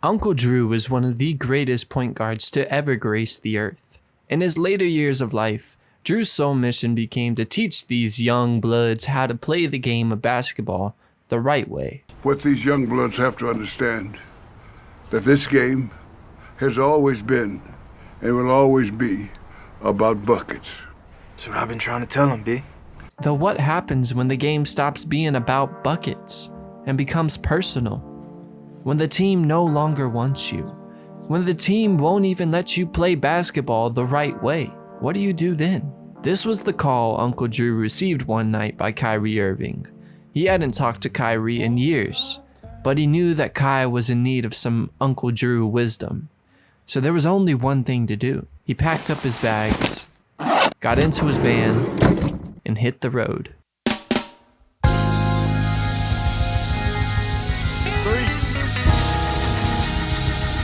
Uncle Drew was one of the greatest point guards to ever grace the earth. In his later years of life, Drew's sole mission became to teach these young bloods how to play the game of basketball the right way. What these young bloods have to understand, that this game has always been and will always be about buckets. That's what I've been trying to tell them, B. Though what happens when the game stops being about buckets and becomes personal? When the team no longer wants you? When the team won't even let you play basketball the right way? What do you do then? This was the call Uncle Drew received one night by Kyrie Irving. He hadn't talked to Kyrie in years, but he knew that Kai was in need of some Uncle Drew wisdom. So there was only one thing to do. He packed up his bags, got into his van, and hit the road. 3,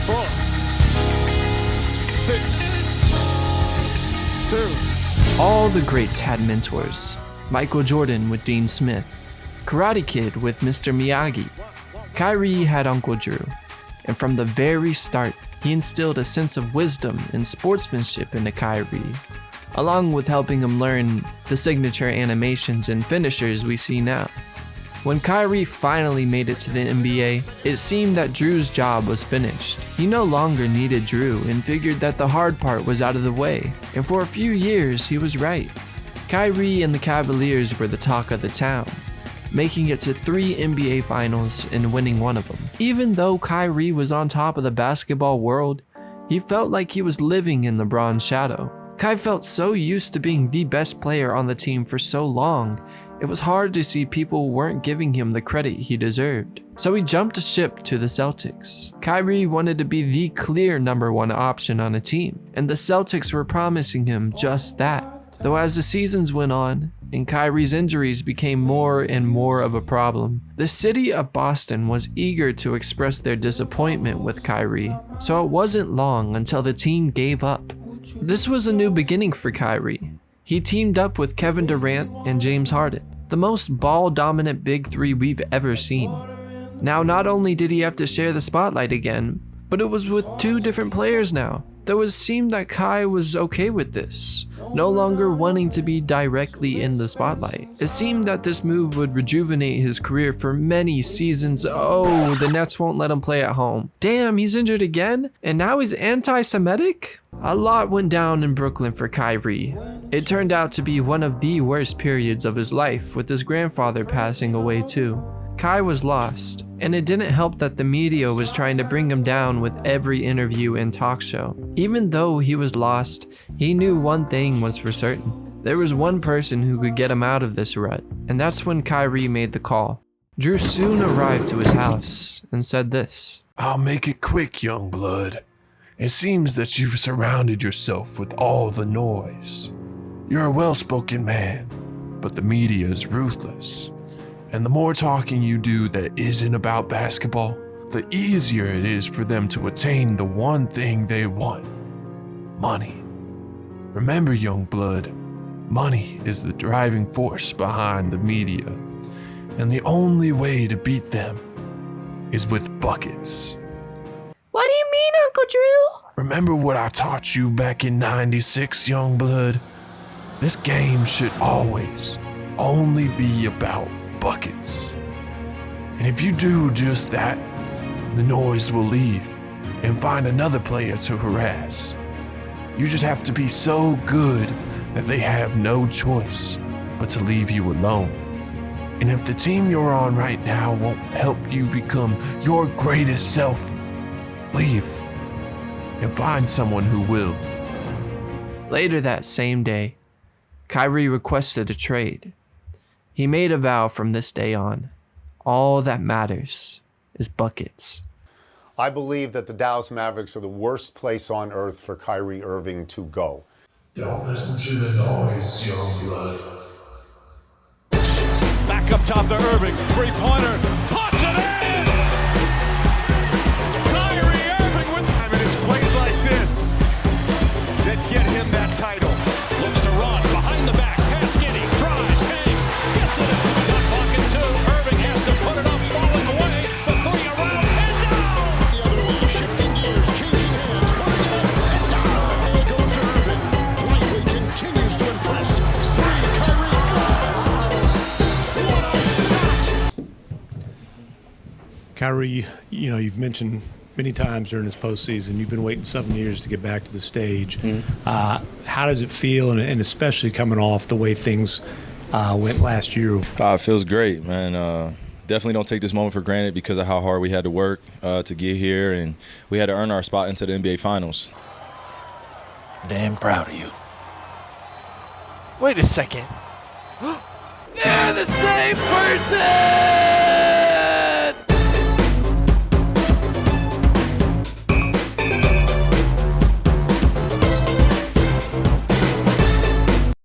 4, 6, 2. All the greats had mentors. Michael Jordan with Dean Smith, Karate Kid with Mr. Miyagi. Kyrie had Uncle Drew, and from the very start, he instilled a sense of wisdom and sportsmanship into Kyrie, along with helping him learn the signature animations and finishers we see now. When Kyrie finally made it to the NBA, it seemed that Drew's job was finished. He no longer needed Drew and figured that the hard part was out of the way, and for a few years he was right. Kyrie and the Cavaliers were the talk of the town, making it to 3 NBA finals and winning one of them. Even though Kyrie was on top of the basketball world, he felt like he was living in LeBron's shadow. Kai felt so used to being the best player on the team for so long, it was hard to see people weren't giving him the credit he deserved. So he jumped ship to the Celtics. Kyrie wanted to be the clear number 1 option on a team, and the Celtics were promising him just that. Though as the seasons went on, and Kyrie's injuries became more and more of a problem, the city of Boston was eager to express their disappointment with Kyrie, so it wasn't long until the team gave up. This was a new beginning for Kyrie. He teamed up with Kevin Durant and James Harden, the most ball-dominant big 3 we've ever seen. Now, not only did he have to share the spotlight again, but it was with 2 different players now. Though it seemed that Kai was okay with this, no longer wanting to be directly in the spotlight. It seemed that this move would rejuvenate his career for many seasons. Oh, the Nets won't let him play at home. Damn, he's injured again? And now he's anti-Semitic? A lot went down in Brooklyn for Kyrie. It turned out to be one of the worst periods of his life, with his grandfather passing away too. Kai was lost, and it didn't help that the media was trying to bring him down with every interview and talk show. Even though he was lost, he knew one thing was for certain. There was one person who could get him out of this rut, and that's when Kyrie made the call. Drew soon arrived to his house and said this: "I'll make it quick, young blood. It seems that you've surrounded yourself with all the noise. You're a well-spoken man, but the media is ruthless. And the more talking you do that isn't about basketball, the easier it is for them to attain the one thing they want: money. Remember, young blood, money is the driving force behind the media, and the only way to beat them is with buckets." What do you mean, Uncle Drew? Remember what I taught you back in '96, young blood? This game should always only be about buckets. And if you do just that, the noise will leave and find another player to harass. You just have to be so good that they have no choice but to leave you alone. And if the team you're on right now won't help you become your greatest self, leave and find someone who will. Later that same day, Kyrie requested a trade. He made a vow from this day on: all that matters is buckets. I believe that the Dallas Mavericks are the worst place on earth for Kyrie Irving to go. Don't listen to the noise, young blood. Back up top to Irving. 3-pointer. Puts it in! Kyrie Irving with... I mean, it's plays like this that get him that title. Looks to run. Behind the back. Pass Giddy. Drives. Hangs. Gets it. Got pocket 2. Irving has to put it up. Falling away. The 3 around and down! The other way. Kyrie, you've mentioned many times during this postseason, you've been waiting 7 years to get back to the stage. How does it feel, and especially coming off the way things went last year? It feels great, man. Definitely don't take this moment for granted because of how hard we had to work to get here, and we had to earn our spot into the NBA Finals. Damn proud of you. Wait a second. They're the same person!